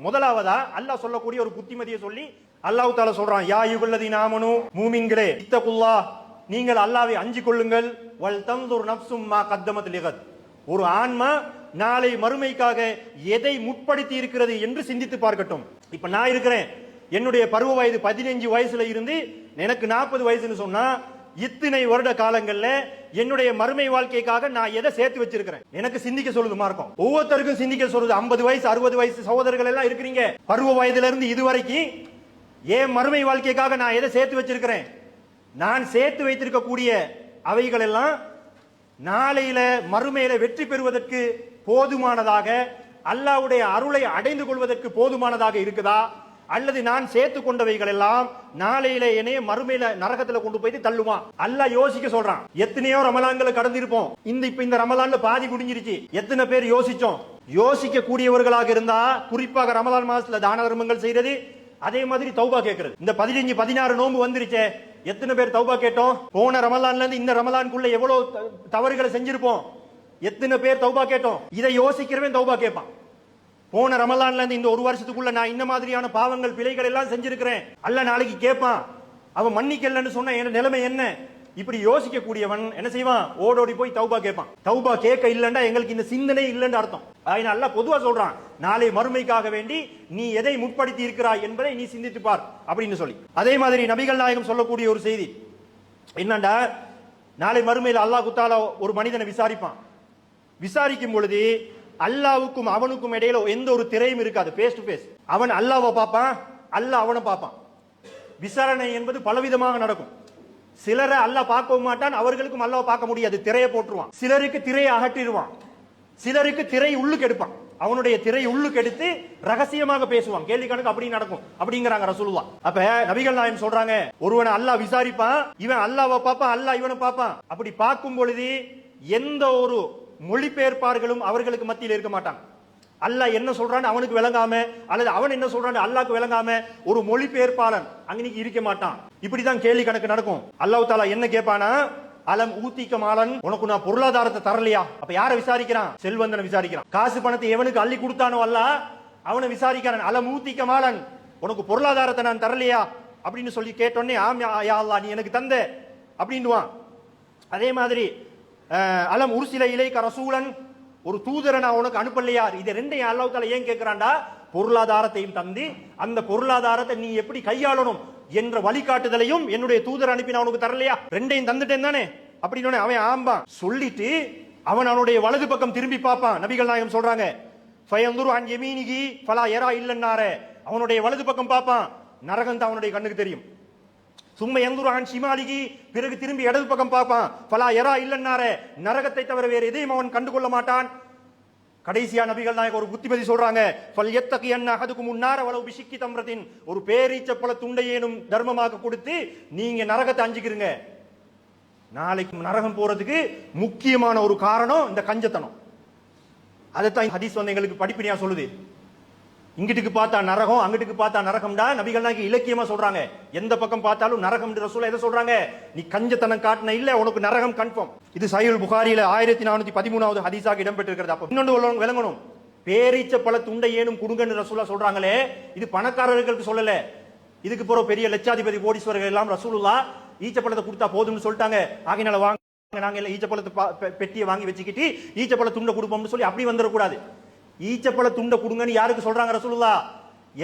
முதலாவதா அல்லாஹ் சொல்லக்கூடிய ஒரு புத்திமதியை சொல்லி அல்லாஹ் தஆலா சொல்றான், யா அய்யுஹல்லதீன ஆமனூ, மூமின்களே, இத்தகுல்லாஹ், நீங்கள் அல்லாஹ்வை அஞ்சிக் கொள்ளுங்கள், வல் தன்துர் நஃப்சும் மா கத்தமத் லிகத், ஒரு ஆன்மா நாளை மறுமைக்காக எதை முற்படுத்தி இருக்கிறது என்று சிந்தித்து பார்க்கட்டும். இப்ப நான் இருக்கிறேன், என்னுடைய பருவ வயது 15 வயசுல இருந்து எனக்கு 40 வயசுன்னு சொன்னா இத்தனை வருட காலங்கள்ல என்னுடைய மறுமை வாழ்க்கைக்காக நான் எதை சேர்த்து வச்சிருக்கிறேன் எனக்கு சிந்திக்க சொல்லுது மார்க்கம். ஒவ்வொருத்தருக்கும் சிந்திக்க சொல்லுது. 50 வயசு 60 வயசு சகோதரர்கள் எல்லாம் இருக்கிறீங்க, பருவ வயதுல இருந்து இதுவரைக்கும் ஏன் மறுமை வாழ்க்கைக்காக நான் எதை சேர்த்து வச்சிருக்கிறேன்? நான் சேர்த்து வைத்திருக்கக்கூடிய அவைகள் எல்லாம் நாளையில மறுமையில வெற்றி பெறுவதற்கு போதுமானதாக, அல்லாஹ்வுடைய அருளை அடைந்து கொள்வதற்கு போதுமானதாக இருக்குதா, அல்லது நான் சேர்த்து கொண்டவைகள் எல்லாம் நாளையில என்னைய மறுமையில நரகத்துல கொண்டு போய் தள்ளுமா? அல்லாஹ் யோசிக்க சொல்றான். எத்தனையோ ரமலான்களை கடந்திருப்போம், இப்ப இந்த ரமலான்ல பாதி முடிஞ்சிருச்சு. எத்தனை பேர் யோசிச்சோம்? யோசிக்க கூடியவர்களாக இருந்தா குறிப்பாக ரமலான் மாசத்துல தான தர்மங்கள் செய்யறது, அதே மாதிரி தௌபா கேட்கறது. இந்த 15 16 நோன்பு வந்துருச்சே, எத்தனை பேர் தௌபா கேட்டோம்? போன ரமலான்ல இருந்து இந்த ரமலானுக்குள்ள எவ்வளவு தவறுகளை செஞ்சிருப்போம்? எத்தனை பேர் தௌபா கேட்டோம்? இதை யோசிக்கிறவன் தௌபா கேட்பான். போன ரமலான்ல இருந்து இந்த ஒரு வருஷத்துக்குள்ள நான் இந்த மாதிரியான பாவங்கள் பிழைகள் எல்லாம் செஞ்சிருக்கிறேன், அல்லாஹ் நாளைக்கு கேட்பான். அவன் மன்னிக்கலன்னு சொன்ன என் நிலைமை என்ன? இப்படி யோசிக்க கூடியவன் என்ன செய்வான்? ஓடோடி போய் தௌபா கேட்பான். தௌபா கேட்க இல்லைன்னா எங்களுக்கு இந்த சிந்தனை இல்லைன்னு அர்த்தம். அதனால அல்லாஹ் பொதுவா சொல்றான், நாளை மறுமைக்காக வேண்டி நீ எதை முற்படுத்தி இருக்கிறாய் என்பதை நீ சிந்தித்து பார் அப்படின்னு சொல்லி. அதே மாதிரி நபிகள் நாயகம் சொல்லக்கூடிய ஒரு செய்தி என்னண்டா, நாளை மறுமையில் அல்லாஹ் தஆலா ஒரு மனிதனை விசாரிப்பான். விசாரிக்கும் பொழுது அல்லாவுக்கும் அவனுக்கும் இடையில எந்த ஒரு திரையும் இருக்காது, பேஸ் டு பேஸ். அவன் அல்லாஹ்வை பார்ப்பான், அல்லாஹ் அவனை பார்ப்பான். விசாரணை என்பது பலவிதமாக நடக்கும். சிலரை அல்லாஹ் பார்க்கவும் மாட்டான், அவர்களுக்கும் அல்லாஹ் பார்க்க முடியாது, திரையை போட்டுருவான். சிலருக்கு திரையை அகற்றிடுவான், சிலருக்கு திரை உள்ளுக்கு எடுப்பான். அவனுடைய திரை உள்ளுக்கு எடுத்து ரகசியமாக பேசுவான். கேள்வி கணக்கு அப்படி நடக்கும் அப்படிங்கிறாங்க ரசூலுல்லாஹ். அப்ப நபிகள் நாயகம் சொல்றாங்க, ஒருவனை அல்லாஹ் விசாரிப்பான், இவன் அல்லாஹ்வை பார்ப்பான், அல்லாஹ் இவனை பார்ப்பான். அப்படி பார்க்கும் பொழுது எந்த ஒரு மொழிபெயர்ப்பார்களும் அவர்களுக்கு மத்தியில் இருக்க மாட்டாங்க. அல்லாஹ் என்ன சொல்றான்னு அவனுக்கு விளங்காம, அல்லது அவன் என்ன சொல்றான்னு அல்லாஹ்க்கு விளங்காம ஒரு மொழிபெயர்ப்பாளன் அங்கனைக்கு இருக்க மாட்டான். இப்படிதான் கேள்வி கணக்கு நடக்கும். அல்லாஹ் தஆலா என்ன கேட்பானா, அலம் ஊத்திக்க மாலன், உனக்கு நான் பொருளாதாரத்தை தரலையா? அப்ப யாரை விசாரிக்கிறான்? செல்வந்தனை விசாரிக்கிறான். காசு பணத்தை எவனுக்கு அள்ளி கொடுத்தானோ அல்லாஹ் அவனை விசாரிக்கிறான். அலம் ஊத்திக்க மாலன், உனக்கு பொருளாதாரத்தை நான் தரலையா அப்படின்னு சொல்லி கேட்டோன்னே, ஆம் யா அல்லாஹ், நீ எனக்கு தந்த அப்படின்னுவான். அதே மாதிரி அலம் உர்சில இலைக்க ரசூலன், ஒரு தூதரை நான் உனக்கு அனுப்பலையா? இது ரெண்டையும் அல்லாஹ் தஆலா ஏன் கேட்கிறான்டா, பொருளாதாரத்தையும் தந்து அந்த பொருளாதாரத்தை நீ எப்படி கையாளணும் என்ற வழிகாட்டுதலையும் என்னுடைய தூதர் அனுப்பி நான் உனக்கு தரலையா? ரெண்டையும் தந்துட்டேன் தானே அப்படின்னு அவன் ஆம்பான். சொல்லிட்டு அவன் அவனுடைய வலது பக்கம் திரும்பி பார்ப்பான். நபிகள் நாயகம் சொல்றாங்க, ஃபயந்துரு அன் யமீனிஹி ஃபலா யரா இல்லன்னார, அவனுடைய வலது பக்கம் பார்ப்பான், நரகம் தான் அவனுடைய கண்ணுக்கு தெரியும். சும்மா யந்துரான் ஷிமாலிகி, பிறகு திரும்பி இடது பக்கம் பார்ப்பான், ஃபலா யரா இல்லன்னார, நரகத்தை தவிர வேறு எதையும் அவன் கண்டுகொள்ள மாட்டான். கடைசியா நபிகள் நாயகம் ஒரு புத்திமதி சொல்றாங்க, ஃபல் யத்தகியன்ன அஹதுக்கும் முன்னார வலவு பிஷிக்கி தம்ரத்தின், ஒரு பேரீச்சப்பழ துண்டையேனும் தர்மமாக கொடுத்து நீங்க நரகத்தை அஞ்சிக்கிறீங்க. நாளைக்கு நரகம் போறதுக்கு முக்கியமான ஒரு காரணம் இந்த கஞ்சத்தனம். அதைத்தான் ஹதீஸ் வந்து எங்களுக்கு படிப்பினையா சொல்லுது. இங்கிட்டுக்கு பார்த்தா நரகம், அங்கிட்டுக்கு பார்த்தா நரகம்டா நபிகள் நாயகம் இலக்கியமா சொல்றாங்க. எந்த பக்கம் பார்த்தாலும் நரகம் ரசூல் எதை சொல்றாங்க, நீ கஞ்சத்தனம் காட்டின இல்ல உனக்கு நரகம் கன்ஃபார்ம். இது சஹீஹுல் புகாரியில 1413வது ஹதீஸாக இடம்பெற்றிருக்கிறது. அப்ப இன்னொன்று விளங்கணும், பேரீச்ச பழ துண்டை ஏனும் குடுங்கன்னு ரசூலா சொல்றாங்களே, இது பணக்காரர்களுக்கு சொல்லல. இதுக்கு போற பெரிய லட்சாதிபதி கோடீஸ்வரர்கள் எல்லாம் ரசூலுல்லாஹ் ஈச்சப்பழத்தை கொடுத்தா போதும்னு சொல்லிட்டாங்க. ஆகினால வாங்க நாங்க எல்லாம் ஈச்சப்பழத்தை பெட்டியை வாங்கி வச்சுக்கிட்டு ஈச்சப்பழ துண்டை கொடுப்போம்னு சொல்லி அப்படி வந்துடக்கூடாது. ஈச்சப்பழ துண்டை கொடுங்கன்னு யாருக்கு சொல்றாங்க ரசூலுல்லாஹ்?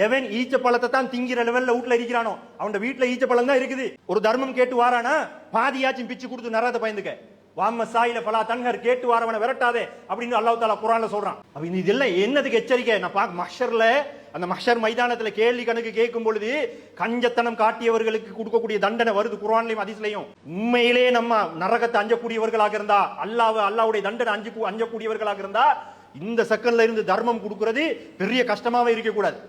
எவன் ஈச்சப்பழத்தை தான் திங்கிற லெவல்ல வீட்டுல இருக்கிறானோ அவன் வீட்டுல ஈச்சப்பழம் தான் இருக்குது. ஒரு தர்மம் கேட்டு வாரானா பாதியாச்சும் பிச்சு கொடுத்து நரகத்தை பயந்துக்க. வாம சாயில பலா தன்ஹர், கேட்டு வாரவனை விரட்டாதே அப்படின்னு அல்லாஹ் தஆலா குர்ஆன்ல சொல்றான். அப்ப இதெல்லாம் என்னதுக்கு எச்சரிக்கை? நான் பாக்க மஹ்ஷர்ல, அந்த மஹ்ஷர் மைதானத்துல கேள்வி கணக்கு கேட்கும் பொழுது கஞ்சத்தனம் காட்டியவர்களுக்கு கொடுக்கக்கூடிய தண்டனை வருது குர்ஆன்லயும் ஹதீஸ்லயும். உண்மையிலே நம்ம நரகத்தை அஞ்சக்கூடியவர்களாக இருந்தா, அல்லாஹ்வுடைய தண்டனை அஞ்சக்கூடியவர்களாக இருந்தா இந்த செகண்ட்ல இருந்து தர்மம் கொடுக்கிறது பெரிய கஷ்டமாவே இருக்க கூடாது.